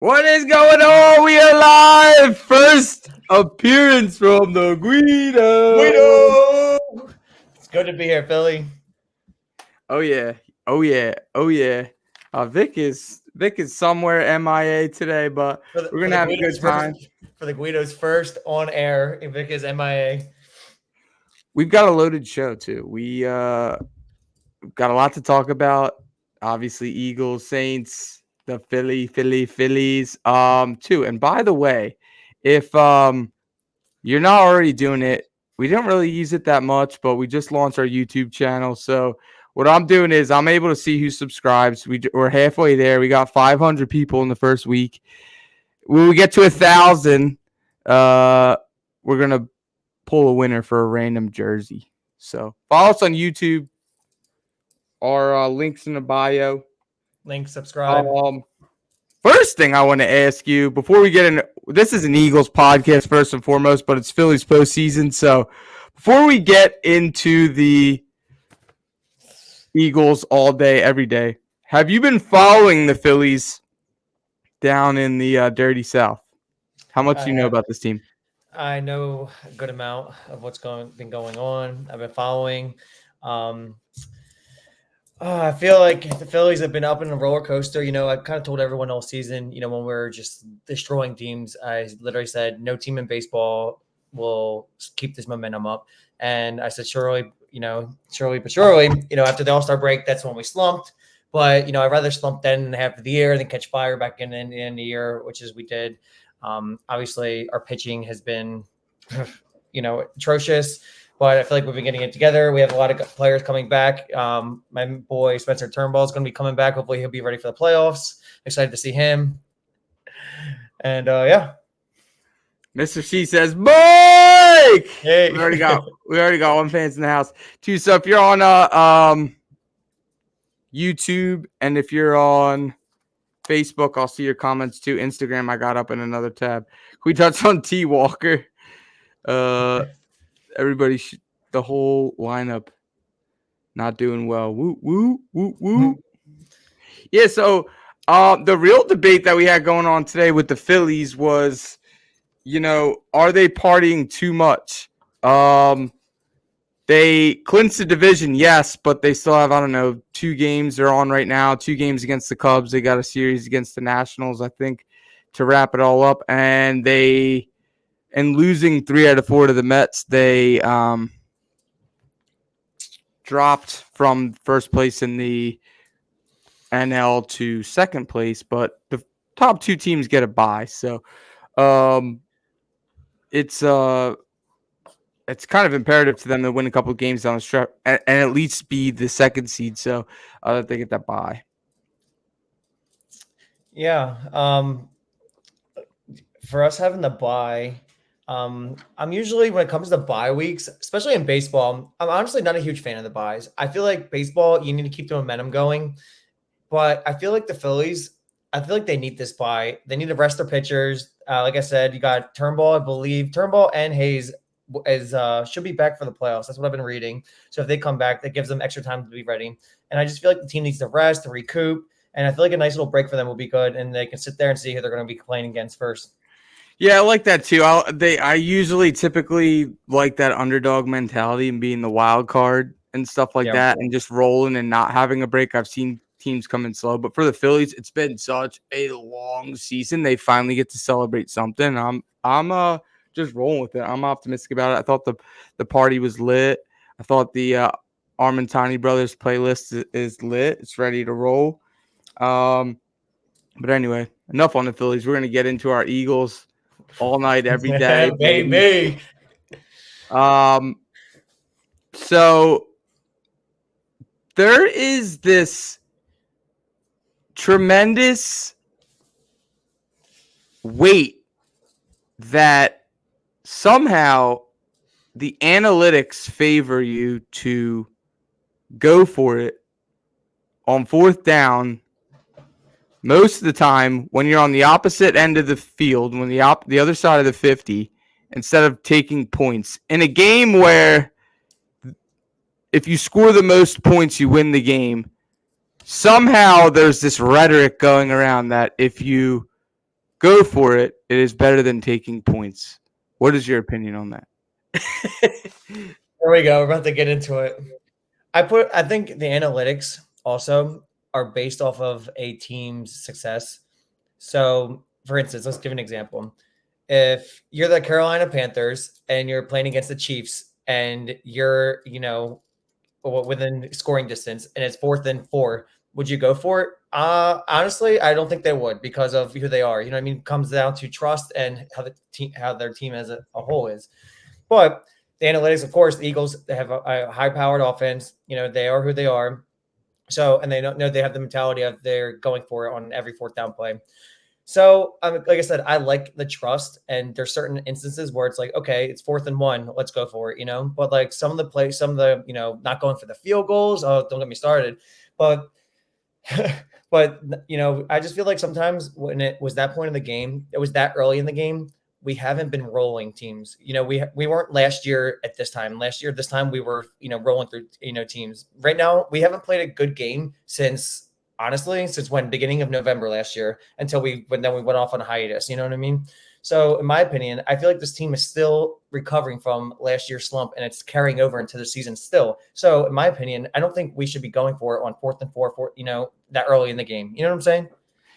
What is going on? We are live. First appearance from the Guido. It's good to be here, Philly. Oh yeah. Oh yeah. Oh yeah. Vic is somewhere MIA today, but For the, we're for gonna the have a Guido's good time. Guido's first on air, Vic is MIA. We've got a loaded show too. We got a lot to talk about. Obviously, Eagles, Saints, the Phillies, too. And by the way, if you're not already doing it, we don't really use it that much, but we just launched our YouTube channel. So what I'm doing is I'm able to see who subscribes. We're halfway there. We got 500 people in the first week. When we get to 1,000, we're gonna pull a winner for a random jersey. So follow us on YouTube. Our links in the bio. Link, subscribe. First thing I want to ask you before we get in, this is an Eagles podcast first and foremost, but it's Phillies postseason. So before we get into the Eagles all day, every day, have you been following the Phillies down in the dirty South? How much do you know about this team? I know a good amount of what's been going on. I've been following. I feel like the Phillies have been up in a roller coaster. I've kind of told everyone all season, when we're just destroying teams, I literally said no team in baseball will keep this momentum up. And I said, surely, but surely, after the All-Star break, that's when we slumped. But, I'd rather slump then in half of the year than catch fire back in the year, which is we did. Obviously, our pitching has been, atrocious. But I feel like we've been getting it together. We have a lot of players coming back. My boy Spencer Turnbull is going to be coming back. Hopefully, he'll be ready for the playoffs. Excited to see him. And yeah, Mr. C says, "Mike." Hey. We already got one fans in the house. Too. So if you're on YouTube and if you're on Facebook, I'll see your comments too. Instagram, I got up in another tab. We touched on T. Walker. Everybody, the whole lineup, not doing well. Woo, woo, woo, woo. Yeah. So, the real debate that we had going on today with the Phillies was, are they partying too much? They clinched the division, yes, but they still have, 2 games they're on right now, 2 games against the Cubs. They got a series against the Nationals, I think, to wrap it all up. And losing 3 out of 4 to the Mets, they dropped from first place in the NL to second place, but the top 2 teams get a bye. So it's kind of imperative to them to win a couple of games down the stretch and at least be the second seed, so that they get that bye. Yeah. For us having the bye, I'm usually, when it comes to bye weeks, especially in baseball, I'm honestly not a huge fan of the byes. I feel like baseball, you need to keep the momentum going. But I feel like the Phillies, I feel like they need this bye. They need to rest their pitchers. Like I said, you got Turnbull, I believe. Turnbull and Hayes should be back for the playoffs. That's what I've been reading. So if they come back, that gives them extra time to be ready. And I just feel like the team needs to rest, to recoup. And I feel like a nice little break for them will be good. And they can sit there and see who they're going to be playing against first. Yeah, I like that too. I usually typically like that underdog mentality and being the wild card and stuff like that, and just rolling and not having a break. I've seen teams come in slow, but for the Phillies, it's been such a long season. They finally get to celebrate something. I'm just rolling with it. I'm optimistic about it. I thought the party was lit. I thought the Armentani Brothers playlist is lit. It's ready to roll. But anyway, enough on the Phillies. We're gonna get into our Eagles all night, every day, baby. So there is this tremendous weight that somehow the analytics favor you to go for it on 4th down most of the time when you're on the opposite end of the field, when the other side of the 50, instead of taking points in a game where if you score the most points, you win the game. Somehow there's this rhetoric going around that if you go for it. It is better than taking points. What is your opinion on that? There we go. We're about to get into it. I think the analytics also are based off of a team's success. So, for instance, let's give an example. If you're the Carolina Panthers and you're playing against the Chiefs and you're, within scoring distance and it's 4th and 4, would you go for it? Honestly, I don't think they would because of who they are. You know what I mean? It comes down to trust and how their team as a whole is. But the analytics, of course, the Eagles, they have a high-powered offense. They are who they are. So, and they don't know they have the mentality of they're going for it on every 4th down play. So, like I said, I like the trust, and there's certain instances where it's like, okay, it's 4th and 1, let's go for it, But like some of the plays, some of the, not going for the field goals. Oh, don't get me started. But, but I just feel like sometimes when it was that point in the game, it was that early in the game, we haven't been rolling teams. We weren't last year at this time. Last year, this time we were, rolling through, teams. Right now, we haven't played a good game since when beginning of November last year until then we went off on a hiatus. You know what I mean? So in my opinion, I feel like this team is still recovering from last year's slump and it's carrying over into the season still. So in my opinion, I don't think we should be going for it on 4th and 4, that early in the game. You know what I'm saying?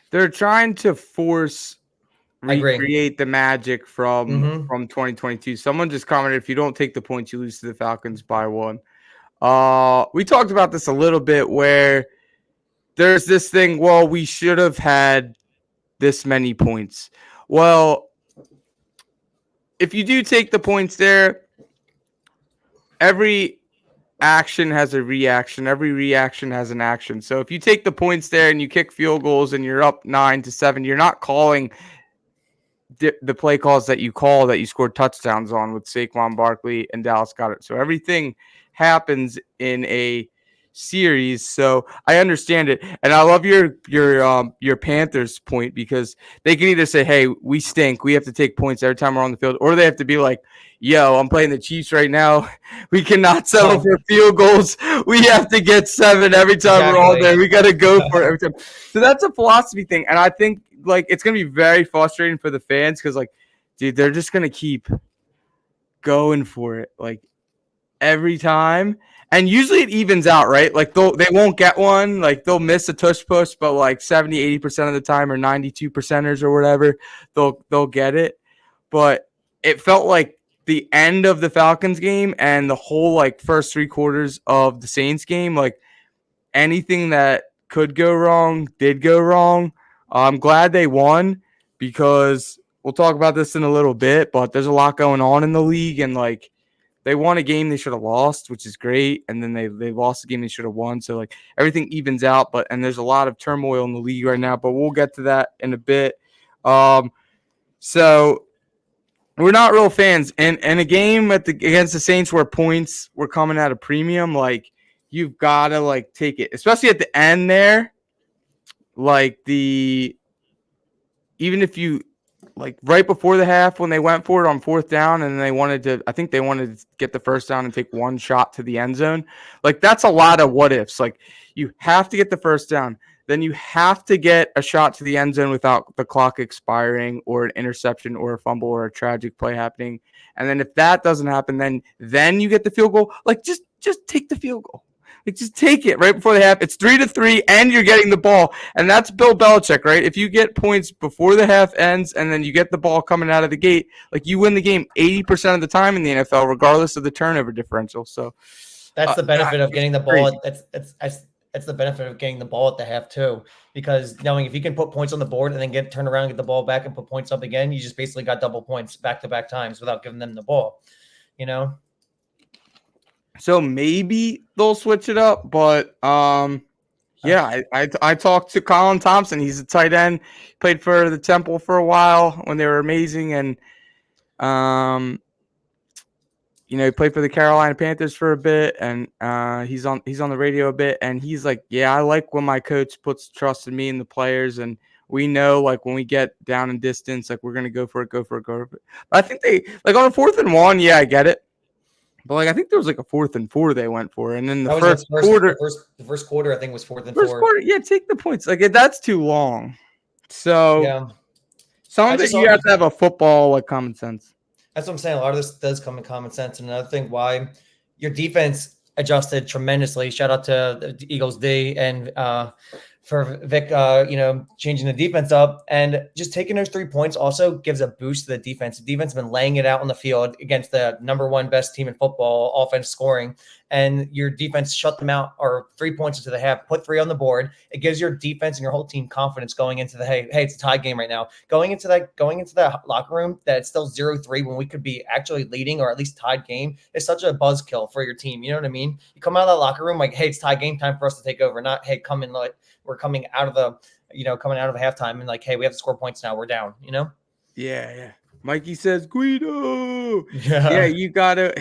They're trying to force recreate the magic from 2022. Someone just commented, if you don't take the points, you lose to the Falcons by 1. We talked about this a little bit where there's this thing, well, we should have had this many points. Well, if you do take the points there, every action has a reaction. Every reaction has an action. So if you take the points there and you kick field goals and you're up 9-7, you're not calling the play calls that you call that you scored touchdowns on with Saquon Barkley and Dallas Goedert. So everything happens in a series. So I understand it. And I love your Panthers point because they can either say, hey, we stink, we have to take points every time we're on the field, or they have to be like, yo, I'm playing the Chiefs right now. We cannot settle for field goals. We have to get 7 every time we're all there. We got to go for it every time. So that's a philosophy thing. And I think like it's going to be very frustrating for the fans because like, dude, they're just going to keep going for it like every time. And usually it evens out, right? Like they won't get one. Like they'll miss a tush push, but like 70-80% of the time, or 92%ers or whatever, they'll get it. But it felt like the end of the Falcons game and the whole like first 3 quarters of the Saints game, like anything that could go wrong did go wrong. I'm glad they won because we'll talk about this in a little bit, but there's a lot going on in the league, and like they won a game they should have lost, which is great, and then they lost a game they should have won. So like everything evens out, and there's a lot of turmoil in the league right now, but we'll get to that in a bit. So we're not real fans, and a game against the Saints where points were coming at a premium, like you've got to like take it, especially at the end there. Like even if you like right before the half when they went for it on 4th down and I think they wanted to get the first down and take one shot to the end zone. Like that's a lot of what ifs. Like you have to get the first down. Then you have to get a shot to the end zone without the clock expiring or an interception or a fumble or a tragic play happening. And then if that doesn't happen, then you get the field goal. Like just take the field goal. Like just take it right before the half. It's 3-3 and you're getting the ball. And that's Bill Belichick, right? If you get points before the half ends and then you get the ball coming out of the gate, like you win the game 80% of the time in the NFL, regardless of the turnover differential. So that's the benefit of getting the ball. That's the benefit of getting the ball at the half too, because knowing if you can put points on the board and then turn around, get the ball back and put points up again, you just basically got double points back-to-back times without giving them the ball, So maybe they'll switch it up, but yeah, I talked to Colin Thompson. He's a tight end. Played for the Temple for a while when they were amazing, and he played for the Carolina Panthers for a bit, and he's on the radio a bit, and he's like, yeah, I like when my coach puts trust in me and the players, and we know like when we get down in distance, like we're gonna go for it. But I think they like on a 4th-and-1, yeah, I get it. But like I think there was like a 4th-and-4 they went for, and then the first quarter I think was 4th-and-4. First quarter, yeah, take the points. Like that's too long. So yeah. Some I of it just you saw. have to have a football like common sense. That's what I'm saying. A lot of this does come in common sense. And another thing, why your defense adjusted tremendously. Shout out to the Eagles D and for Vic, changing the defense up and just taking those 3 points also gives a boost to the defense. The defense has been laying it out on the field against the number one best team in football, offense scoring, and your defense shut them out or 3 points into the half, put 3 on the board. It gives your defense and your whole team confidence going into the hey, it's a tie game right now. Going into that locker room that it's still 0-3 when we could be actually leading or at least tied game is such a buzzkill for your team. You know what I mean? You come out of that locker room like, hey, it's tie game time for us to take over, not hey, come in like we're coming out of the halftime and like, hey, we have to score points now. We're down, Yeah. Mikey says Guido. Yeah, Yeah. you gotta.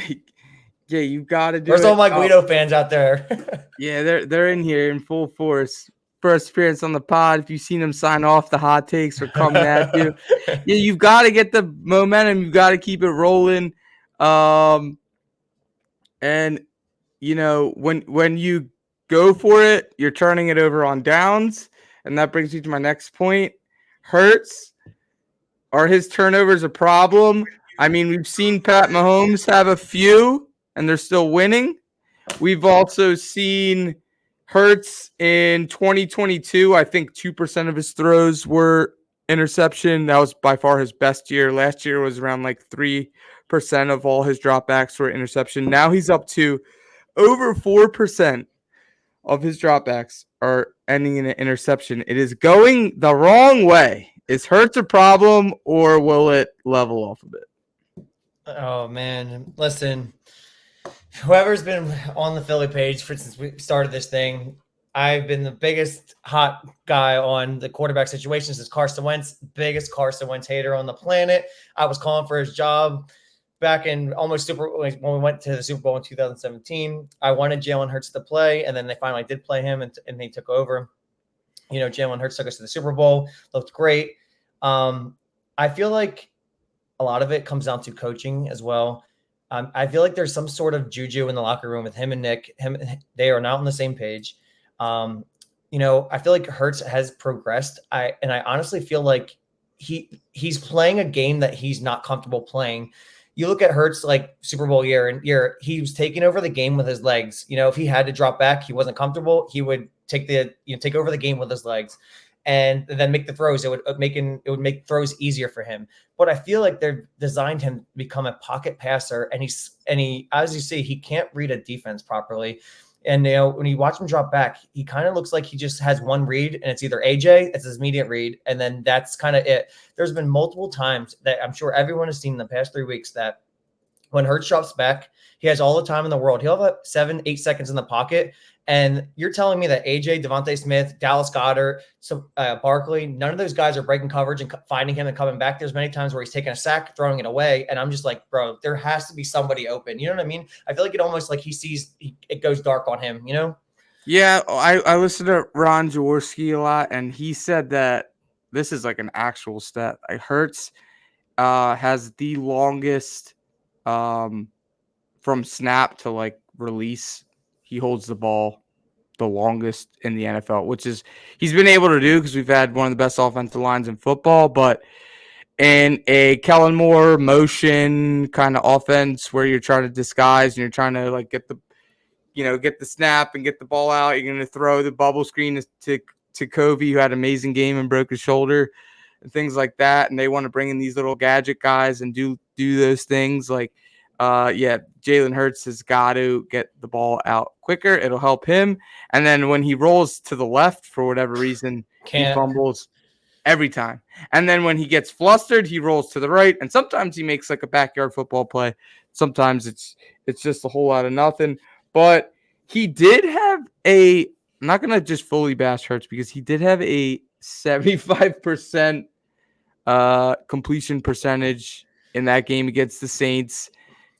Yeah, you gotta do Where's it. all my Guido fans out there? Yeah, they're in here in full force. First appearance on the pod. If you've seen them sign off, the hot takes are coming at you. Yeah, you've got to get the momentum. You've got to keep it rolling. And when you go for it, you're turning it over on downs, and that brings me to my next point. Hurts, are his turnovers a problem? I mean, we've seen Pat Mahomes have a few, and they're still winning. We've also seen Hurts in 2022. I think 2% of his throws were interception. That was by far his best year. Last year was around like 3% of all his dropbacks were interception. Now he's up to over 4% of his dropbacks are ending in an interception. It is going the wrong way. Is Hurts a problem, or will it level off a bit? Oh man, listen. Whoever's been on the Philly page since we started this thing, I've been the biggest hot guy on the quarterback situation since Carson Wentz, biggest Carson Wentz hater on the planet. I was calling for his job back in almost when we went to the Super Bowl in 2017. I wanted Jalen Hurts to play, and then they finally did play him, and they took over. Jalen Hurts took us to the Super Bowl, looked great. I feel like a lot of it comes down to coaching as well. I feel like there's some sort of juju in the locker room with him and Nick. They are not on the same page. I feel like Hurts has progressed. I honestly feel like he's playing a game that he's not comfortable playing. You look at Hurts like Super Bowl year, he was taking over the game with his legs. If he had to drop back, he wasn't comfortable. He would take over the game with his legs, and then make the throws. It would make throws easier for him. But I feel like they've designed him to become a pocket passer, and he as you see, he can't read a defense properly. And when you watch him drop back, he kind of looks like he just has one read, and it's either AJ, it's his immediate read, and then that's kind of it. There's been multiple times that I'm sure everyone has seen in the past 3 weeks that when Hurts drops back, he has all the time in the world. He'll have 7-8 seconds in the pocket. And you're telling me that AJ, Devontae Smith, Dallas Goedert, Barkley, none of those guys are breaking coverage and finding him and coming back. There's many times where he's taking a sack, throwing it away. And I'm just like, bro, there has to be somebody open. You know what I mean? I feel like it almost like it goes dark on him, Yeah, I listened to Ron Jaworski a lot, and he said that this is like an actual stat. Like Hurts has the longest from snap to like release. He holds the ball the longest in the NFL, which is he's been able to do because we've had one of the best offensive lines in football. But in a Kellen Moore motion kind of offense where you're trying to disguise and you're trying to like get the snap and get the ball out, you're going to throw the bubble screen to Covey, who had an amazing game and broke his shoulder and things like that. And they want to bring in these little gadget guys and do those things like. Jalen Hurts has got to get the ball out quicker. It'll help him. And then when he rolls to the left for whatever reason, he fumbles every time. And then when he gets flustered, he rolls to the right. And sometimes he makes like a backyard football play. Sometimes it's just a whole lot of nothing. But he did have I'm not going to just fully bash Hurts because he did have a 75% completion percentage in that game against the Saints.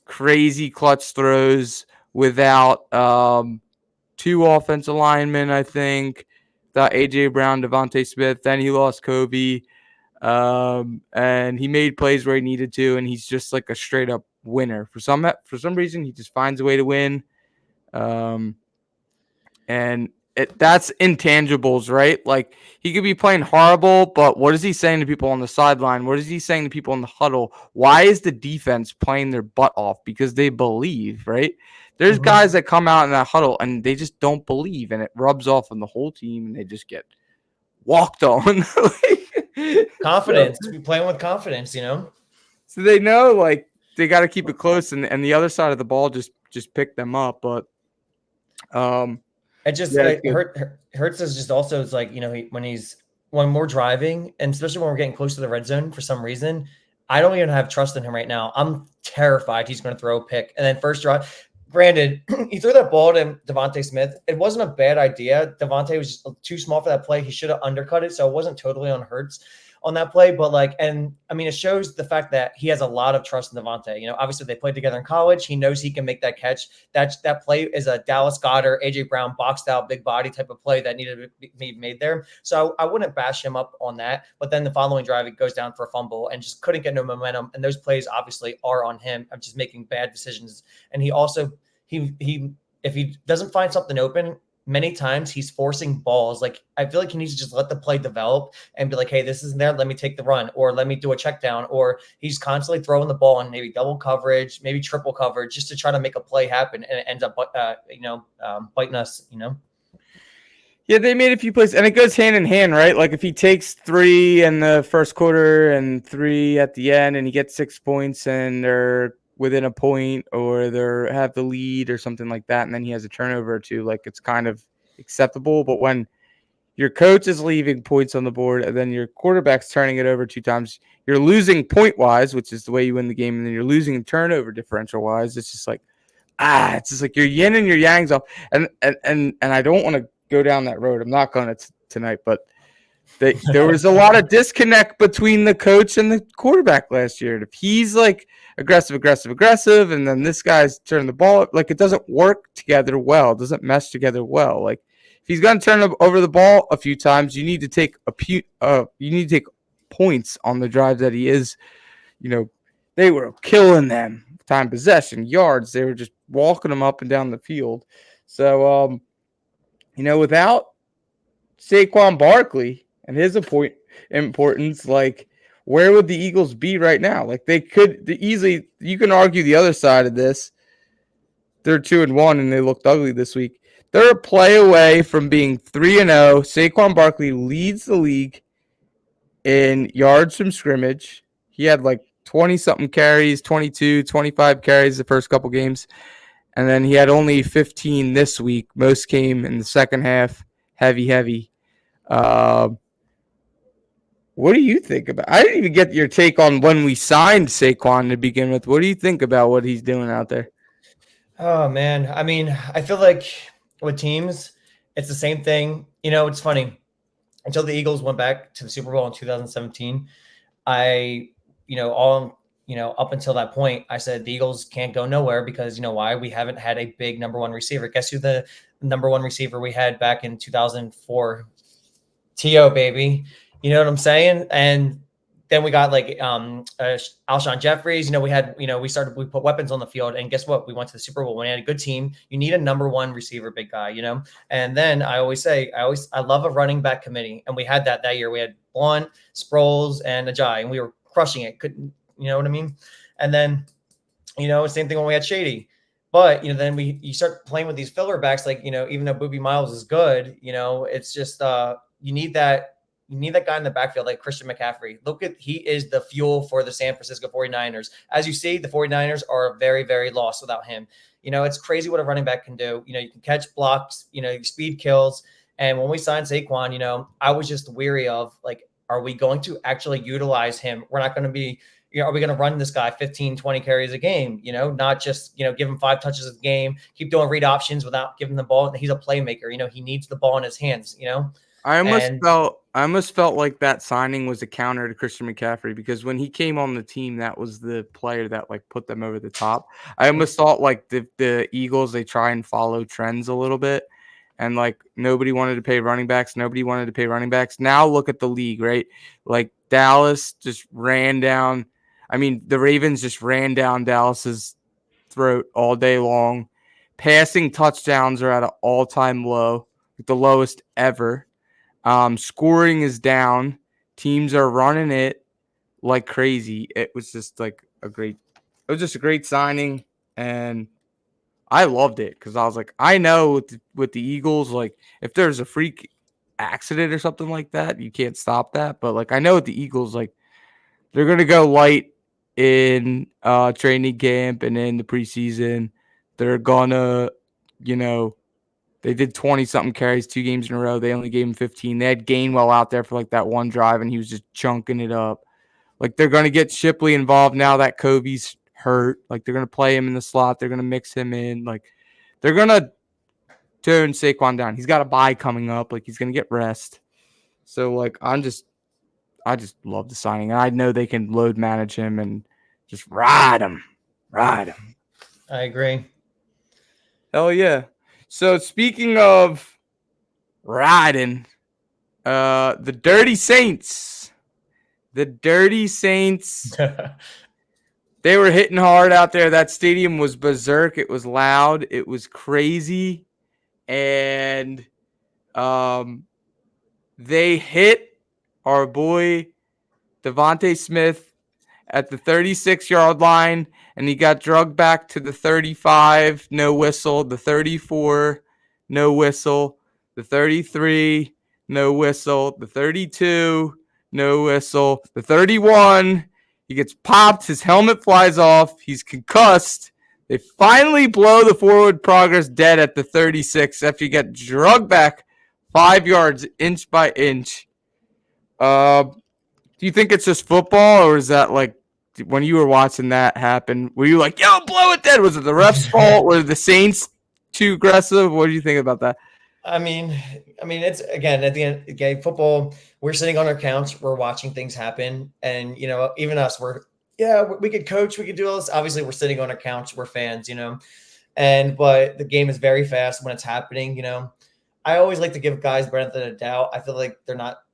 Crazy clutch throws without 2 offensive linemen, I think. Without A.J. Brown, Devontae Smith. Then he lost Kobe. And he made plays where he needed to, and he's just like a straight-up winner. For some reason, he just finds a way to win. And that's intangibles, right? Like he could be playing horrible, but what is he saying to people on the sideline? What is he saying to people in the huddle? Why is the defense playing their butt off? Because they believe, right? There's guys that come out in that huddle and they just don't believe, and it rubs off on the whole team, and they just get walked on. Confidence. We playing with confidence, So they know like they got to keep it close, and the other side of the ball just pick them up. But It just yeah, it's good. hurts us. Just also, it's like when we're driving, and especially when we're getting close to the red zone for some reason, I don't even have trust in him right now. I'm terrified he's going to throw a pick, and then first drive. Granted, he threw that ball to Devontae Smith. It wasn't a bad idea. Devontae was just too small for that play. He should have undercut it, so it wasn't totally on Hurts on that play. But it shows the fact that he has a lot of trust in Devontae. Obviously they played together in college. He knows he can make that catch. That play is a Dallas Goedert, AJ Brown boxed out big body type of play that needed to be made there. So I wouldn't bash him up on that. But then the following drive, it goes down for a fumble and just couldn't get no momentum. And those plays obviously are on him of just making bad decisions. And he also he if he doesn't find something open, many times he's forcing balls. Like I feel like he needs to just let the play develop and be like, hey, this isn't there. Let me take the run, or let me do a check down. Or he's constantly throwing the ball in maybe double coverage, maybe triple coverage, just to try to make a play happen, and it ends up biting us. Yeah, they made a few plays, and it goes hand in hand, right? Like if he takes 3 in the first quarter and 3 at the end, and he gets 6 points, and they're within a point, or they have the lead, or something like that, and then he has a turnover or two, like it's kind of acceptable. But when your coach is leaving points on the board, and then your quarterback's turning it over 2 times, you're losing point wise, which is the way you win the game, and then you're losing turnover differential wise. It's just like it's just like your yin and your yangs off, and I don't want to go down that road. I'm not going to tonight, but there was a lot of disconnect between the coach and the quarterback last year. If he's like aggressive, and then this guy's turning the ball, like it doesn't work together well. It doesn't mesh together well. Like if he's going to turn over the ball a few times, you need to take points on the drive that he is. They were killing them. Time possession, yards. They were just walking them up and down the field. So, without Saquon Barkley and his importance, like where would the Eagles be right now? Like they could easily. You can argue the other side of this. They're 2-1 and they looked ugly this week. They're a play away from being 3-0. Saquon Barkley leads the league in yards from scrimmage. He had like 20-something carries, 22, 25 carries the first couple games. And then he had only 15 this week. Most came in the second half. Heavy. What do you think about? I didn't even get your take on when we signed Saquon to begin with. What do you think about what he's doing out there? Oh man, I mean, I feel like with teams, it's the same thing. It's funny. Until the Eagles went back to the Super Bowl in 2017, up until that point, I said the Eagles can't go nowhere because why? We haven't had a big number one receiver. Guess who the number one receiver we had back in 2004? T.O. baby. You know what I'm saying? And then we got Alshon Jeffries. We put weapons on the field, and guess what? We went to the Super Bowl. We had a good team. You need a number one receiver, big guy, And then I love a running back committee, and we had that year. We had Blunt, Sproles, and Ajayi, and we were crushing it. You know what I mean? And then, same thing when we had Shady. But then you start playing with these filler backs, even though Boobie Miles is good, it's just you need that guy in the backfield like Christian McCaffrey. He is the fuel for the San Francisco 49ers. As you see, the 49ers are very, very lost without him. It's crazy what a running back can do. You can catch blocks, speed kills. And when we signed Saquon, I was just weary of are we going to actually utilize him? We're not going to be, are we going to run this guy 15, 20 carries a game? Not just, give him 5 touches a game, keep doing read options without giving the ball. He's a playmaker. He needs the ball in his hands, I almost felt like that signing was a counter to Christian McCaffrey because when he came on the team, that was the player that put them over the top. I almost thought the Eagles, they try and follow trends a little bit, and nobody wanted to pay running backs. Now look at the league, right? Dallas just ran down. I mean, the Ravens just ran down Dallas's throat all day long. Passing touchdowns are at an all-time low. the lowest ever. Scoring is down. Teams are running it like crazy. It was just a great signing, and I loved it because I was like, I know with the Eagles, like if there's a freak accident or something like that, you can't stop that. But like I know with the Eagles, like they're gonna go light in training camp and in the preseason. They're gonna, you know, they did 20 something carries 2 games in a row. They only gave him 15. They had Gainwell out there for like that one drive, and he was just chunking it up. Like they're gonna get Shipley involved now that Kobe's hurt. Like they're gonna play him in the slot. They're gonna mix him in. Like they're gonna tone Saquon down. He's got a bye coming up. Like he's gonna get rest. So like I just love the signing. I know they can load manage him and just ride him. I agree. Hell yeah. So speaking of riding, the Dirty Saints. The Dirty Saints. They were hitting hard out there. That stadium was berserk. It was loud. It was crazy. And they hit our boy Devontae Smith at the 36-yard line, and he got drugged back to the 35, no whistle, the 34, no whistle, the 33, no whistle, the 32, no whistle, the 31, he gets popped, his helmet flies off, he's concussed. They finally blow the forward progress dead at the 36 after he got drugged back 5 yards, inch by inch. Do you think it's just football, or is that like when you were watching that happen, were you like, yo, blow it dead? Was it the ref's fault? Were the Saints too aggressive? What do you think about that? I mean, it's again at the end of the game, football. We're sitting on our couch, we're watching things happen, and even us, we could coach, we could do all this. Obviously, we're sitting on our couch, we're fans, but the game is very fast when it's happening. I always like to give guys benefit of the doubt. I feel like they're not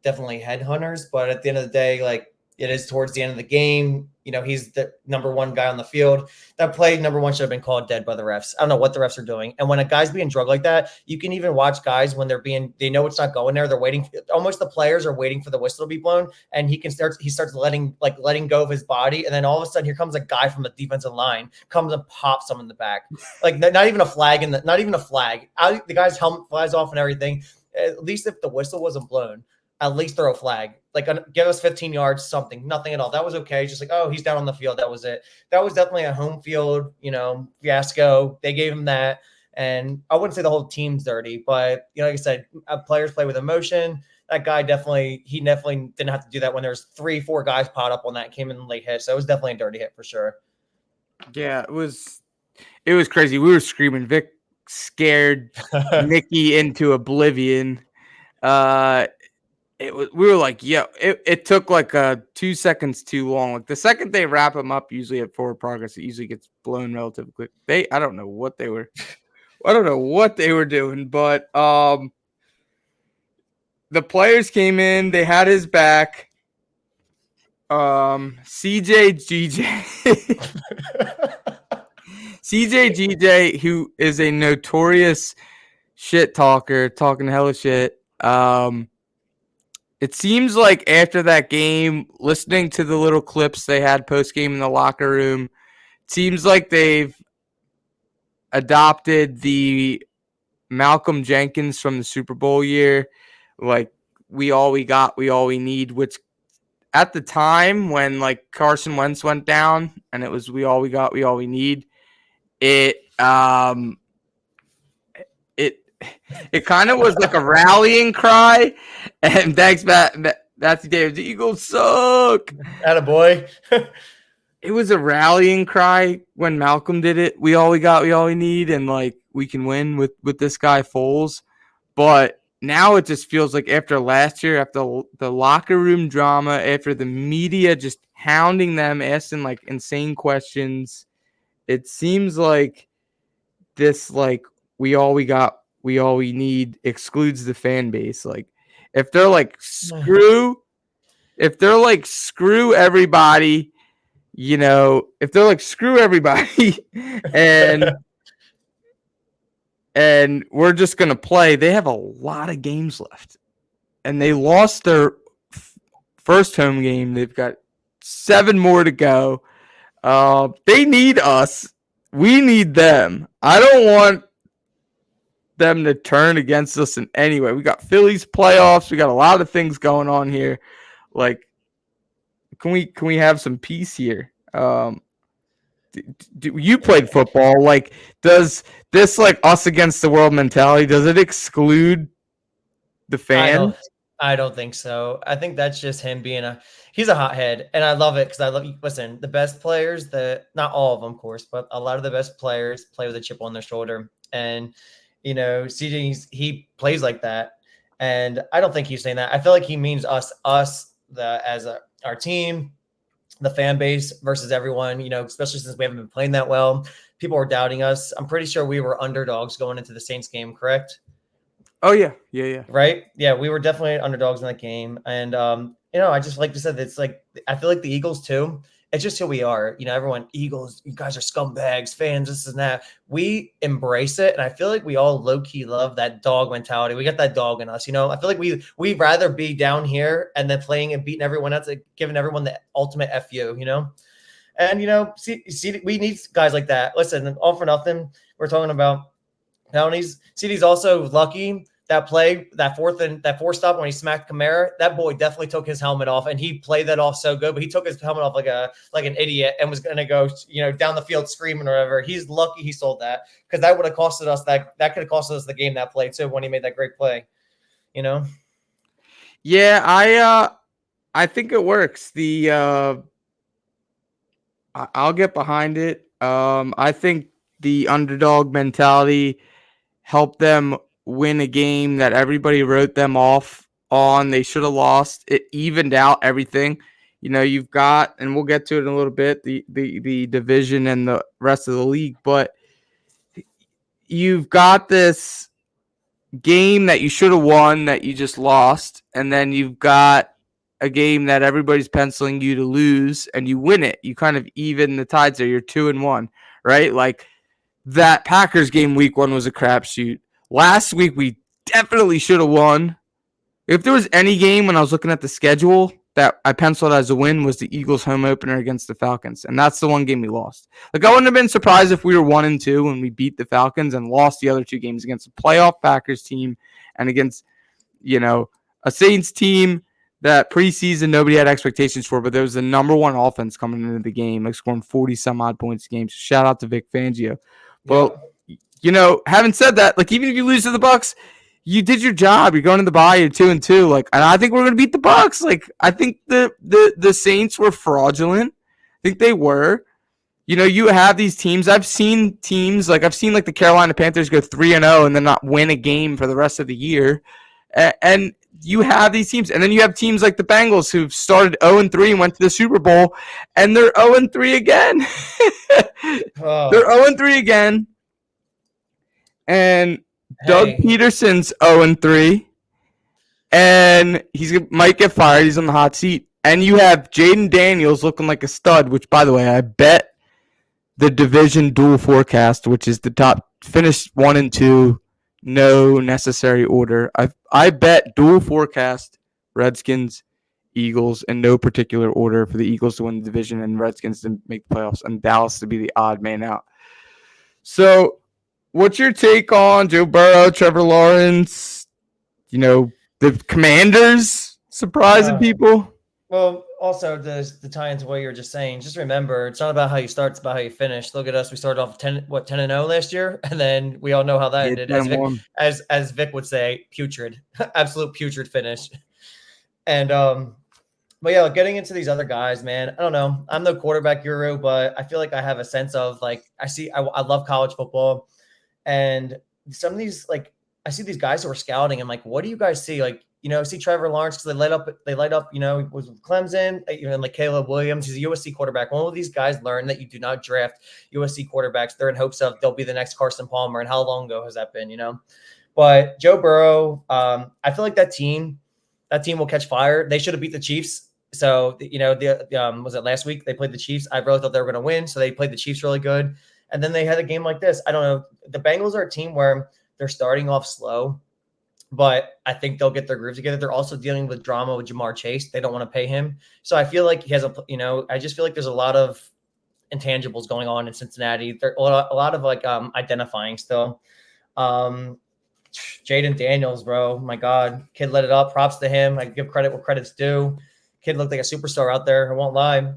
definitely headhunters, but at the end of the day, like it is towards the end of the game. He's the number one guy on the field. That play number one should have been called dead by the refs. I don't know what the refs are doing. And when a guy's being drugged like that, you can even watch guys when they know it's not going there. They're waiting. Almost the players are waiting for the whistle to be blown, and he starts letting go of his body, and then all of a sudden here comes a guy from the defensive line, comes and pops him in the back. Like not even a flag the guy's helmet flies off and everything. At least if the whistle wasn't blown, at least throw a flag. Like, give us 15 yards, something. Nothing at all. That was okay. Just like, oh, he's down on the field. That was it. That was definitely a home field, fiasco. They gave him that. And I wouldn't say the whole team's dirty, but, like I said, players play with emotion. That guy definitely didn't have to do that when there's 3-4 guys piled up on that, came in late hit. So it was definitely a dirty hit for sure. Yeah, it was crazy. We were screaming. Vic scared Nicky into oblivion. We were like, yeah, it took like 2 seconds too long. Like the second they wrap him up, usually at forward progress, it usually gets blown relatively quick. I don't know what they were doing, but the players came in, they had his back. CJGJ, who is a notorious shit talker, talking hella shit. It seems like after that game, listening to the little clips they had post-game in the locker room, it seems like they've adopted the Malcolm Jenkins from the Super Bowl year. Like, we all we got, we all we need, which at the time when, like, Carson Wentz went down and it was we all we got, we all we need, it kind of was like a rallying cry, and thanks, Matthew Davis. The Eagles suck. Attaboy. It was a rallying cry when Malcolm did it. We all we got, we all we need, and like we can win with this guy Foles. But now it just feels like after last year, after the locker room drama, after the media just hounding them, asking like insane questions, it seems like this like we all we got, we all we need excludes the fan base. Like if they're like screw everybody, if they're like screw everybody and and we're just going to play. They have a lot of games left, and they lost their first home game. They've got 7 more to go. They need us. We need them. I don't want them to turn against us in any way. We got Phillies playoffs. We got a lot of things going on here. Like, can we have some peace here? You played football. Like, does this like us against the world mentality? Does it exclude the fans? I don't think so. I think that's just him being he's a hothead, and I love it because listen, the best players, not all of them, of course, but a lot of the best players play with a chip on their shoulder. And, CJ, he plays like that. And I don't think he's saying that. I feel like he means us, our team, the fan base versus everyone, especially since we haven't been playing that well. People were doubting us. I'm pretty sure we were underdogs going into the Saints game, correct? Oh, yeah. Right? Yeah, we were definitely underdogs in that game. And, I just like to say that it's like, I feel like the Eagles too, it's just who we are. Everyone, Eagles, you guys are scumbags, fans, this and that. We embrace it. And I feel like we all low-key love that dog mentality. We got that dog in us, I feel like we'd rather be down here and then playing and beating everyone else, like giving everyone the ultimate FU, And, see, we need guys like that. Listen, all for nothing, we're talking about penalties. CD's also lucky that fourth stop when he smacked Kamara. That boy definitely took his helmet off, and he played that off so good. But he took his helmet off like an idiot and was gonna go down the field screaming or whatever. He's lucky he sold that, because that would have costed us that could have costed us the game, that play too, when he made that great play. Yeah, I think it works. I'll get behind it. I think the underdog mentality helped them win a game that everybody wrote them off on. They should have lost. It evened out everything. You've got, and we'll get to it in a little bit, the division and the rest of the league, but you've got this game that you should have won that you just lost, and then you've got a game that everybody's penciling you to lose, and you win it. You kind of even the tides there. You're 2-1, right? Like, that Packers game week 1 was a crapshoot. Last week, we definitely should have won. If there was any game when I was looking at the schedule that I penciled as a win, was the Eagles home opener against the Falcons. And that's the one game we lost. Like, I wouldn't have been surprised if we were 1-2 when we beat the Falcons and lost the other 2 games against a playoff Packers team and against, a Saints team that preseason nobody had expectations for, but there was the number 1 offense coming into the game, like scoring 40 some odd points a game. So shout out to Vic Fangio. Well, having said that, like, even if you lose to the Bucs, you did your job. You're going to the bye. You're 2-2. Like, and I think we're going to beat the Bucs. Like, I think the Saints were fraudulent. I think they were. You have these teams. I've seen teams like the Carolina Panthers go 3-0 and then not win a game for the rest of the year. And you have these teams, and then you have teams like the Bengals who've started 0-3 and went to the Super Bowl, and they're 0-3 again. They're 0-3 again. And Doug Peterson's 0-3, and he might get fired. He's on the hot seat. And you have Jaden Daniels looking like a stud, which, by the way, I bet the division dual forecast, which is the top, finished 1-2, no necessary order. I bet dual forecast Redskins, Eagles, in no particular order, for the Eagles to win the division and Redskins to make the playoffs and Dallas to be the odd man out. So, what's your take on Joe Burrow, Trevor Lawrence, the Commanders surprising people? Well, also the tie into what you were just saying, just remember, it's not about how you start, it's about how you finish. Look at us. We started off 10-0 last year, and then we all know how that ended. As Vic would say, putrid. Absolute putrid finish. And but yeah, getting into these other guys, man, I don't know. I'm no quarterback guru, but I feel like I have a sense of, like, I love college football. And some of these, like, I see these guys who are scouting. I'm like, what do you guys see? Like, see Trevor Lawrence, because they light up, was with Clemson, and like Caleb Williams, he's a USC quarterback. One of these guys learn that you do not draft USC quarterbacks. They're in hopes of they'll be the next Carson Palmer. And how long ago has that been, But Joe Burrow, I feel like that team will catch fire. They should have beat the Chiefs. So, was it last week they played the Chiefs? I really thought they were going to win. So they played the Chiefs really good. And then they had a game like this. I don't know. The Bengals are a team where They're starting off slow, but I think they'll get their groove together. They're also dealing with drama with Jamar Chase. They don't want to pay him. So I feel like he has I just feel like there's a lot of intangibles going on in Cincinnati. There a lot of identifying still. Um, Jaden Daniels, bro, my God, kid let it up. Props to him. I give credit where credit's due. Kid looked like a superstar out there. I won't lie.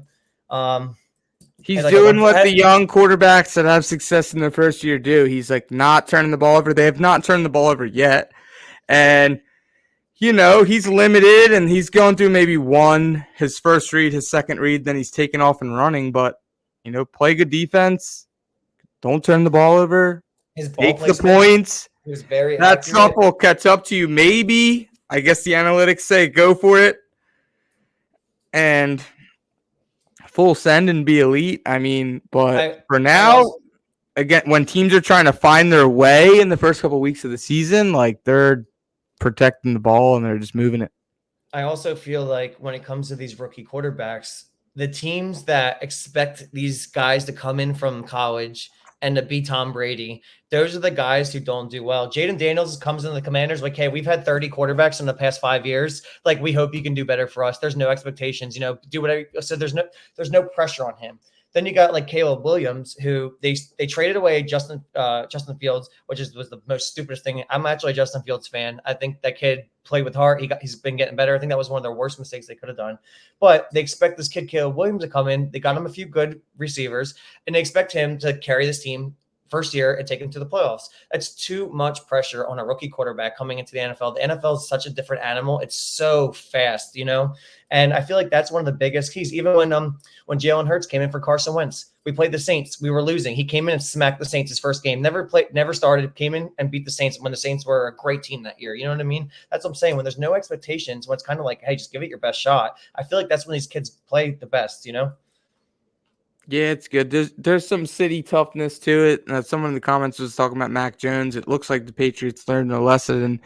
He's Like a doing one. what the young quarterbacks that have success in their first year do. He's like not turning the ball over. They have not turned the ball over yet. And, he's limited and he's going through maybe his first read, his second read, then he's taking off and running. But, play good defense. Don't turn the ball over. His ball Take the placement, points. he was very That stuff accurate. will catch up to you. Maybe. I guess the analytics say go for it. And full send and be elite. But for now, again, when teams are trying to find their way in the first couple of weeks of the season, like they're protecting the ball and they're just moving it. I also feel like when it comes to these rookie quarterbacks, the teams that expect these guys to come in from college and to be Tom Brady, those are the guys who don't do well. Jaden Daniels comes in the Commanders like, hey, we've had 30 quarterbacks in the past 5 years. Like, we hope you can do better for us. There's no expectations, do whatever. So there's no pressure on him. Then you got like Caleb Williams, who they traded away Justin Fields, which was the most stupidest thing. I'm actually a Justin Fields fan. I think that kid played with heart. He's been getting better. I think that was one of their worst mistakes they could have done. But they expect this kid Caleb Williams to come in. They got him a few good receivers, and they expect him to carry this team first year and take them to the playoffs. That's too much pressure on a rookie quarterback coming into the NFL. The NFL is such a different animal. It's so fast, and I feel like that's one of the biggest keys. Even when Jalen Hurts came in for Carson Wentz, we played the Saints. We were losing. He came in and smacked the Saints his first game. Never started, came in and beat the Saints when the Saints were a great team that year. You know what I mean? That's what I'm saying. When there's no expectations, when it's kind of like, hey, just give it your best shot. I feel like that's when these kids play the best, Yeah, it's good. There's some city toughness to it. Someone in the comments was talking about Mac Jones. It looks like the Patriots learned a lesson, and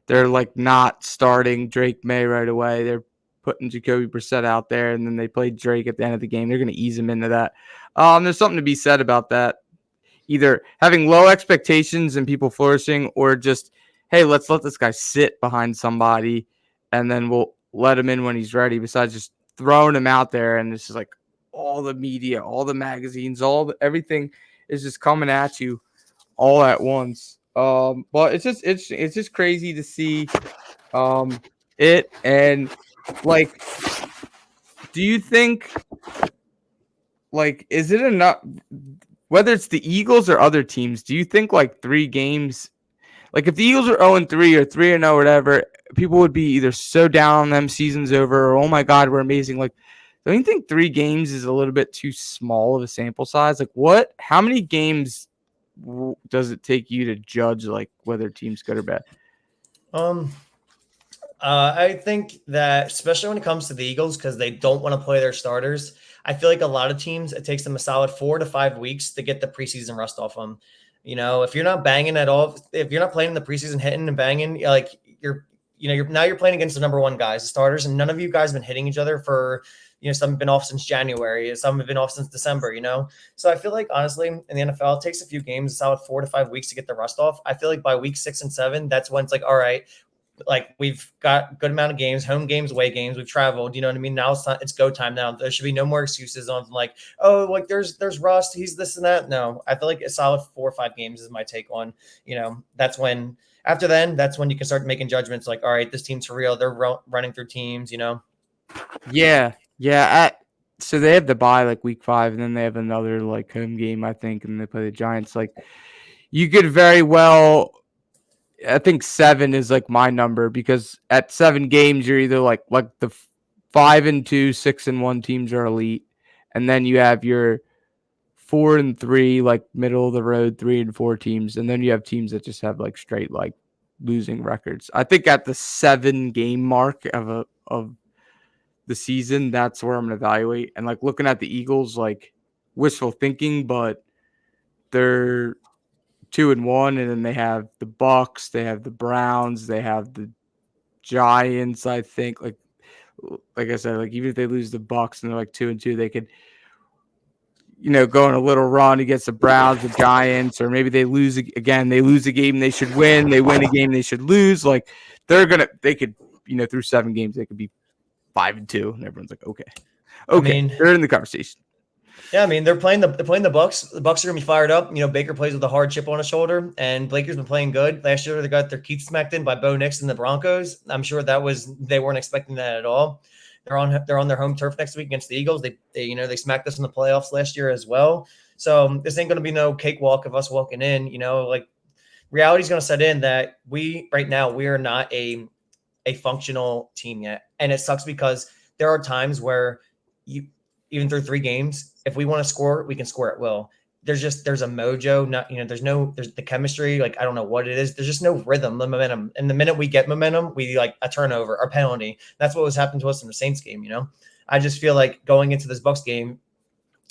they're like not starting Drake May right away. They're putting Jacoby Brissett out there, and then they played Drake at the end of the game. They're going to ease him into that. There's something to be said about that. Either having low expectations and people flourishing, or just, hey, let's let this guy sit behind somebody, and then we'll let him in when he's ready. Besides just throwing him out there, and it's just like all the media, all the magazines, everything is just coming at you all at once. But it's just crazy to see it. And like, do you think, like, is it enough, whether it's the Eagles or other teams, do you think like 3 games, like if the Eagles are 0-3 or 3-0 or whatever, people would be either so down on them, season's over, or oh my God, we're amazing. Like, don't you think 3 games is a little bit too small of a sample size? Like, how many games does it take you to judge like whether a team's good or bad? I think that especially when it comes to the Eagles, because they don't want to play their starters, I feel like a lot of teams, it takes them a solid 4 to 5 weeks to get the preseason rust off them. If you're not banging at all, if you're not playing in the preseason, hitting and banging, like you're playing against the number 1 guys, the starters, and none of you guys have been hitting each other for, some have been off since January, some have been off since December, So I feel like honestly in the NFL, it takes a few games, a solid 4 to 5 weeks to get the rust off. I feel like by week 6 and 7, that's when it's like, all right, like we've got good amount of games, home games, away games. We've traveled, you know what I mean? Now it's go time now. There should be no more excuses on like, oh, like there's rust. He's this and that. No, I feel like a solid 4 or 5 games is my take on, that's when, after then, that's when you can start making judgments like, all right, this team's for real. They're running through teams, Yeah. Yeah. So they have the bye like week 5, and then they have another like home game, I think, and they play the Giants. Like, you could very well, I think 7 is like my number, because at 7 games, you're either like the 5-2, 6-1 teams are elite, and then you have your 4-3, like middle of the road, 3-4 teams, and then you have teams that just have like straight like losing records. I think at the 7 game mark of the season, that's where I'm gonna evaluate. And like looking at the Eagles, like wishful thinking, but they're 2-1, and then they have the Bucs, they have the Browns, they have the Giants. I think like I said, like even if they lose the Bucs and they're like 2-2, they could, going a little run against the Browns, the Giants, or maybe they lose again. They lose a game they should win. They win a game they should lose. Like they could, through 7 games, they could be 5-2, and everyone's like, okay, I mean, they're in the conversation. Yeah, I mean they're playing the Bucs. The Bucs are gonna be fired up. Baker plays with a hard chip on his shoulder, and Baker's been playing good. Last year they got their teeth smacked in by Bo Nix and the Broncos. I'm sure they weren't expecting that at all. They're on their home turf next week against the Eagles. They smacked us in the playoffs last year as well. So this ain't gonna be no cakewalk of us walking in. Like reality's gonna set in that we are not a functional team yet, and it sucks because there are times where even through 3 games, if we want to score, we can score at will. There's a mojo, there's the chemistry. Like, I don't know what it is. There's just no rhythm, the momentum. And the minute we get momentum, we like a turnover or penalty. That's what was happening to us in the Saints game. I just feel like going into this Bucs game,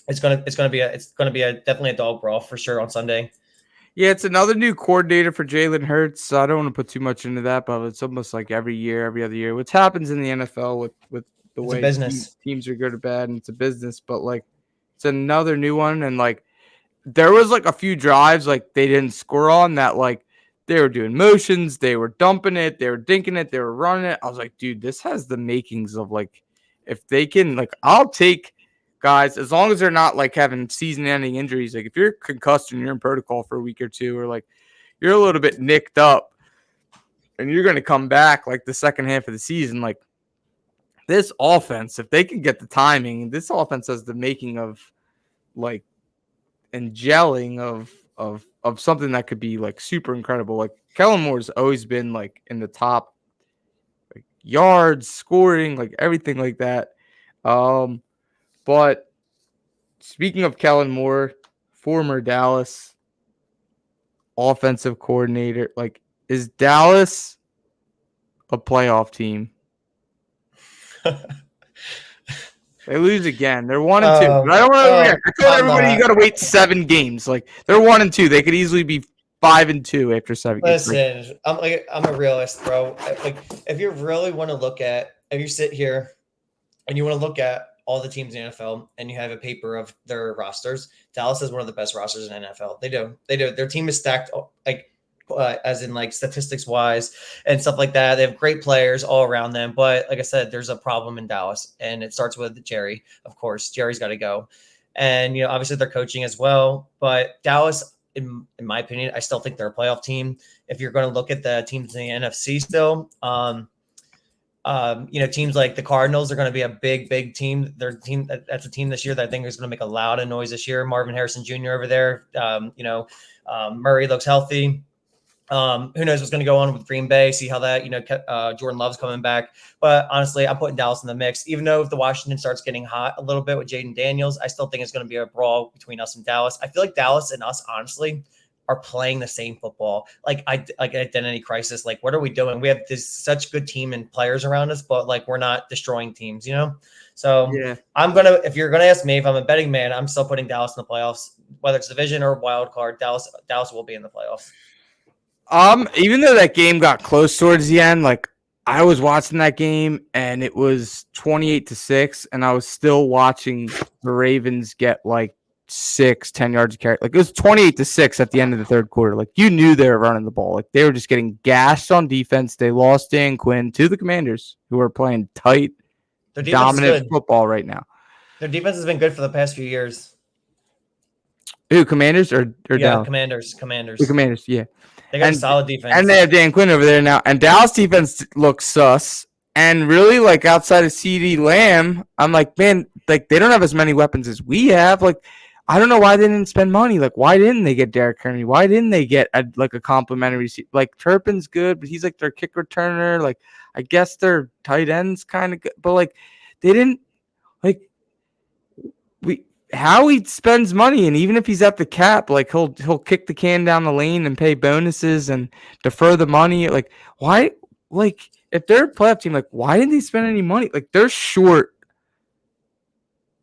it's gonna be definitely a dog brawl for sure on Sunday. Yeah, it's another new coordinator for Jalen Hurts. So I don't want to put too much into that, but it's almost like every other year, which happens in the NFL with the way teams are good or bad, and it's a business. But like, it's another new one, and like, there was like a few drives like they didn't score on that. Like, they were doing motions, they were dumping it, they were dinking it, they were running it. I was like, dude, this has the makings of like, if they can, like, I'll take guys as long as they're not like having season-ending injuries. Like, if you're concussed and you're in protocol for a week or two, or like you're a little bit nicked up, and you're going to come back like the second half of the season, like, this offense, if they can get the timing, this offense has the making of like and gelling of something that could be like super incredible. Like, Kellen Moore's always been like in the top, like, yards, scoring, like everything like that. But speaking of Kellen Moore, former Dallas offensive coordinator, like, is Dallas a playoff team? They lose again. They're 1-2. But I don't want to react. I told everybody you got to wait 7 games. Like, they're 1-2. They could easily be 5-2 after 7 games. Listen, I'm a realist, bro. Like, if you really want to look at, if you sit here and you want to look at all the teams in the NFL and you have a paper of their rosters, Dallas is one of the best rosters in the NFL. They do. Their team is stacked, like, as in like statistics wise and stuff like that. They have great players all around them. But like I said, there's a problem in Dallas, and it starts with Jerry. Of course, Jerry's got to go. And, obviously they're coaching as well. But Dallas, in my opinion, I still think they're a playoff team. If you're going to look at the teams in the NFC still, teams like the Cardinals are going to be a big team. That's a team this year that I think is going to make a lot of noise this year. Marvin Harrison Jr. over there. Murray looks healthy. Who knows what's going to go on with Green Bay, see how that, Jordan Love's coming back. But honestly, I'm putting Dallas in the mix. Even though if the Washington starts getting hot a little bit with Jaden Daniels, I still think it's going to be a brawl between us and Dallas. I feel like Dallas and us, honestly, are playing the same football. Like identity crisis. Like, what are we doing? We have this such good team and players around us, but like, we're not destroying teams, So yeah. If you're going to ask me if I'm a betting man, I'm still putting Dallas in the playoffs, whether it's division or wild card. Dallas will be in the playoffs. Even though that game got close towards the end, like, I was watching that game and it was 28-6, and I was still watching the Ravens get like 10 yards of carry. Like, it was 28-6 at the end of the third quarter. Like, you knew they were running the ball. Like, they were just getting gashed on defense. They lost Dan Quinn to the Commanders, who are playing tight, dominant football right now. Their defense has been good for the past few years. Who, Commanders or Dallas? Commanders. The Commanders, yeah. They got a solid defense. And they have Dan Quinn over there now. And Dallas defense looks sus. And really, like, outside of CeeDee Lamb, I'm like, man, like, they don't have as many weapons as we have. Like, I don't know why they didn't spend money. Like, why didn't they get Derrick Henry? Why didn't they get a complimentary? Like, Turpin's good, but he's like their kick returner. Like, I guess their tight end's kind of good. But, like, they didn't, like, Howie spends money, and even if he's at the cap, like, he'll kick the can down the lane and pay bonuses and defer the money. Like, why? Like, if they're a playoff team, like, why didn't they spend any money? Like, they're short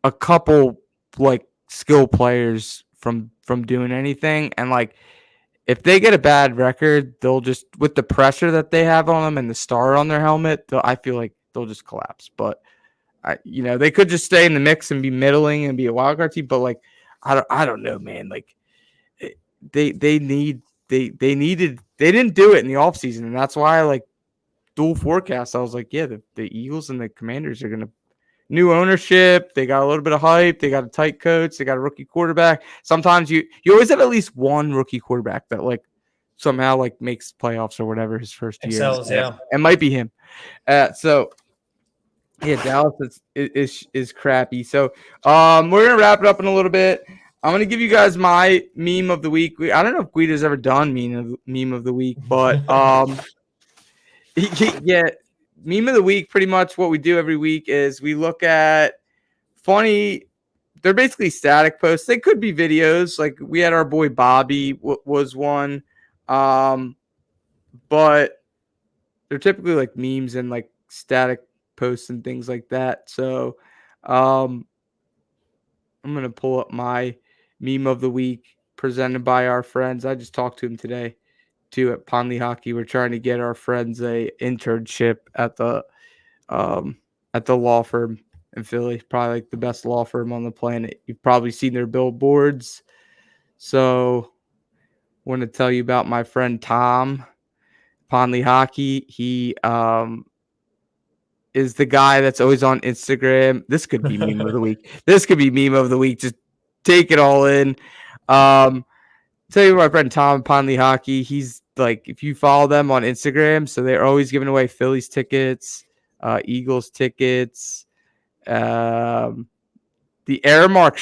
a couple, like, skill players from doing anything. And, like, if they get a bad record, they'll just, with the pressure that they have on them and the star on their helmet, I feel like they'll just collapse. But they could just stay in the mix and be middling and be a wild card team. But, like, I don't know, man. Like they didn't do it in the offseason, and that's why I like dual forecast. I was like, yeah, the Eagles and the Commanders are gonna new ownership. They got a little bit of hype. They got a tight coach. They got a rookie quarterback. Sometimes you always have at least one rookie quarterback that like somehow like makes playoffs or whatever his first year. Excels, yeah. It might be him. So yeah, Dallas is crappy. So we're gonna wrap it up in a little bit. I'm gonna give you guys my meme of the week. I don't know if Guida's ever done meme of the week, but yeah, meme of the week. Pretty much what we do every week is we look at funny. They're basically static posts. They could be videos. Like we had our boy Bobby was one, but they're typically like memes and like static posts and things like that. So I'm gonna pull up my meme of the week presented by our friends. I just talked to him today too at Lehocky. We're trying to get our friends a internship at the law firm in Philly, probably like the best law firm on the planet. You've probably seen their billboards. So I want to tell you about my friend Tom Lehocky. He is the guy that's always on Instagram. This could be meme of the week. This could be meme of the week. Just take it all in. Tell you my friend Tom Lehocky. He's like, if you follow them on Instagram, so they're always giving away Phillies tickets, Eagles tickets. The Airmark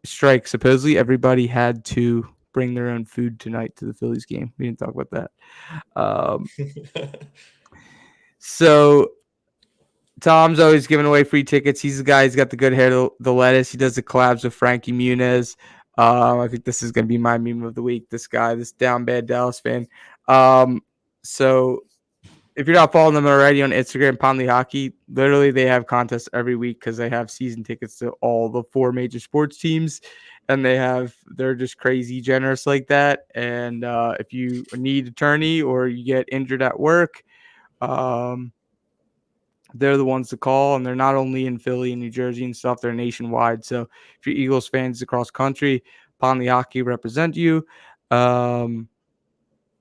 strike. Supposedly everybody had to bring their own food tonight to the Phillies game. We didn't talk about that. So Tom's always giving away free tickets. He's the guy. He's got the good hair, the lettuce. He does the collabs with Frankie Muniz. I think this is going to be my meme of the week. This guy, this down bad Dallas fan. So if you're not following them already on Instagram, Lehocky, literally they have contests every week because they have season tickets to all the 4 major sports teams, and they're just crazy generous like that. And if you need attorney or you get injured at work, they're the ones to call, and they're not only in Philly and New Jersey and stuff, they're nationwide. So if you're Eagles fans across country, Lehocky represent you.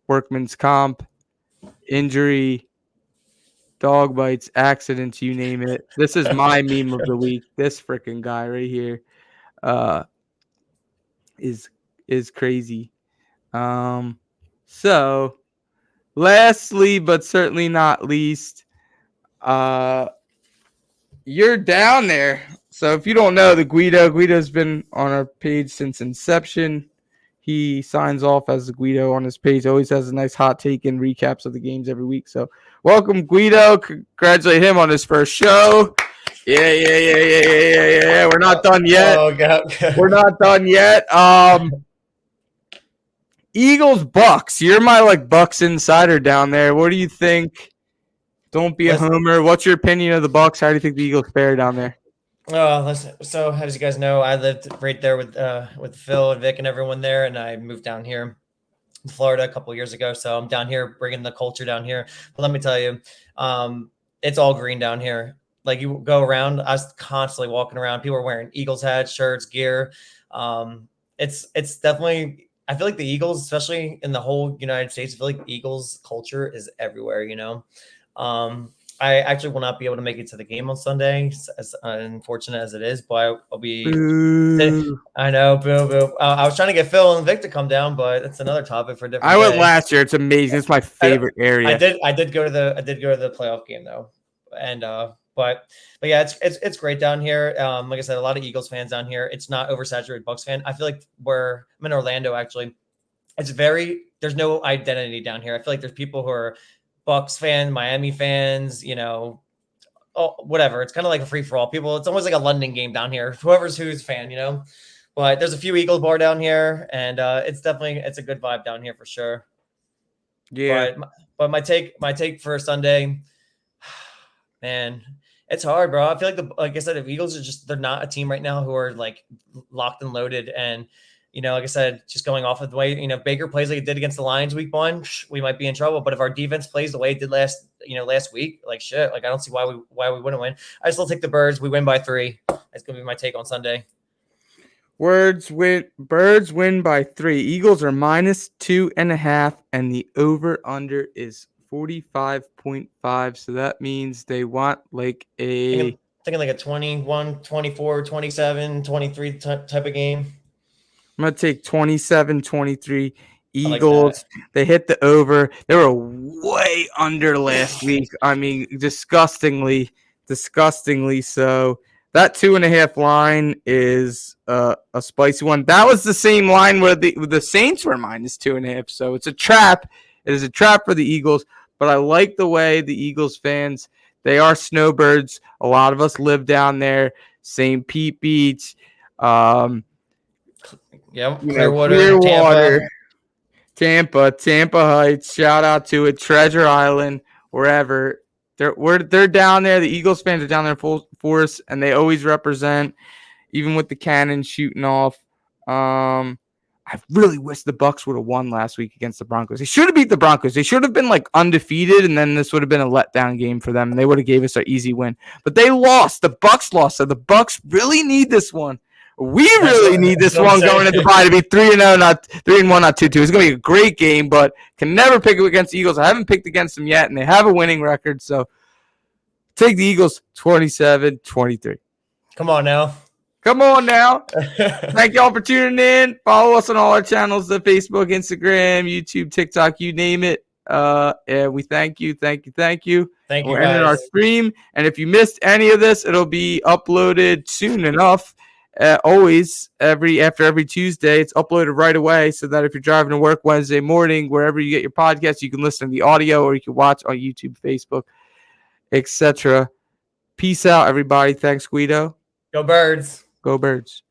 Workman's comp, injury, dog bites, accidents, you name it. This is my meme of the week. This freaking guy right here is crazy. So lastly, but certainly not least, you're down there. So if you don't know, Guido's been on our page since inception. He signs off as the Guido on his page. Always has a nice hot take and recaps of the games every week. So welcome, Guido. Congratulate him on his first show. Yeah. We're not done yet. Oh, God. We're not done yet. Eagles, Bucs. You're my like Bucs insider down there. What do you think? Don't be a homer. What's your opinion of the Bucs? How do you think the Eagles fare down there? Listen. So as you guys know, I lived right there with Phil and Vic and everyone there, and I moved down here in Florida a couple of years ago. So I'm down here bringing the culture down here. But let me tell you, it's all green down here. Like you go around, I was constantly walking around. People are wearing Eagles hats, shirts, gear. It's definitely. I feel like the Eagles, especially in the whole United States, I feel like Eagles culture is everywhere. You know. I actually will not be able to make it to the game on Sunday, as unfortunate as it is, but I'll be. I know, boo. I was trying to get Phil and Vic to come down, but that's another topic for a different. I went last year. It's amazing. It's my favorite area. I did go to the playoff game though, and but yeah, it's great down here. Like I said, a lot of Eagles fans down here. It's not oversaturated Bucs fan. I feel like I'm in Orlando actually. There's no identity down here. I feel like there's people who are Bucs fans, Miami fans, whatever. It's kind of like a free for all. People, it's almost like a London game down here. Whoever's who's fan, But there's a few Eagles bar down here, and it's a good vibe down here for sure. Yeah. But my take for Sunday, man, it's hard, bro. I feel like I said, the Eagles they're not a team right now who are like locked and loaded, and like I said, just going off of the way, Baker plays like it did against the Lions week 1, we might be in trouble. But if our defense plays the way it did last week, like shit, like I don't see why we wouldn't win. I still take the Birds. We win by 3. That's going to be my take on Sunday. Birds win by 3. Eagles are -2.5, and the over/under is 45.5. So that means they want like a. Thinking like a 21, 24, 27, 23 type of game. I'm going to take 27-23 I like that. Eagles. They hit the over. They were way under last week. I mean, disgustingly so. That 2.5 line is a spicy one. That was the same line where the Saints were -2.5. So it's a trap. It is a trap for the Eagles. But I like the way the Eagles fans, they are snowbirds. A lot of us live down there. St. Pete Beach. Clearwater, Tampa Heights. Shout out to it. Treasure Island, wherever. They're down there. The Eagles fans are down there full force, and they always represent, even with the cannon shooting off. I really wish the Bucs would have won last week against the Broncos. They should have beat the Broncos. They should have been like undefeated, and then this would have been a letdown game for them. And they would have gave us an easy win. But they lost. The Bucs lost. So the Bucs really need this one. We really need this one going into the bye to be 3-0, not 3-1, not 2-2. It's going to be a great game, but can never pick it against the Eagles. I haven't picked against them yet, and they have a winning record. So take the Eagles 27-23. Come on now. Thank y'all for tuning in. Follow us on all our channels, the Facebook, Instagram, YouTube, TikTok, you name it. And we thank you. Thank you, We're ending our stream. And if you missed any of this, it'll be uploaded soon enough. Always after every Tuesday, it's uploaded right away so that if you're driving to work Wednesday morning, wherever you get your podcast, you can listen to the audio or you can watch on YouTube, Facebook, etc. Peace out, everybody. Thanks, Guido. Go Birds. Go Birds.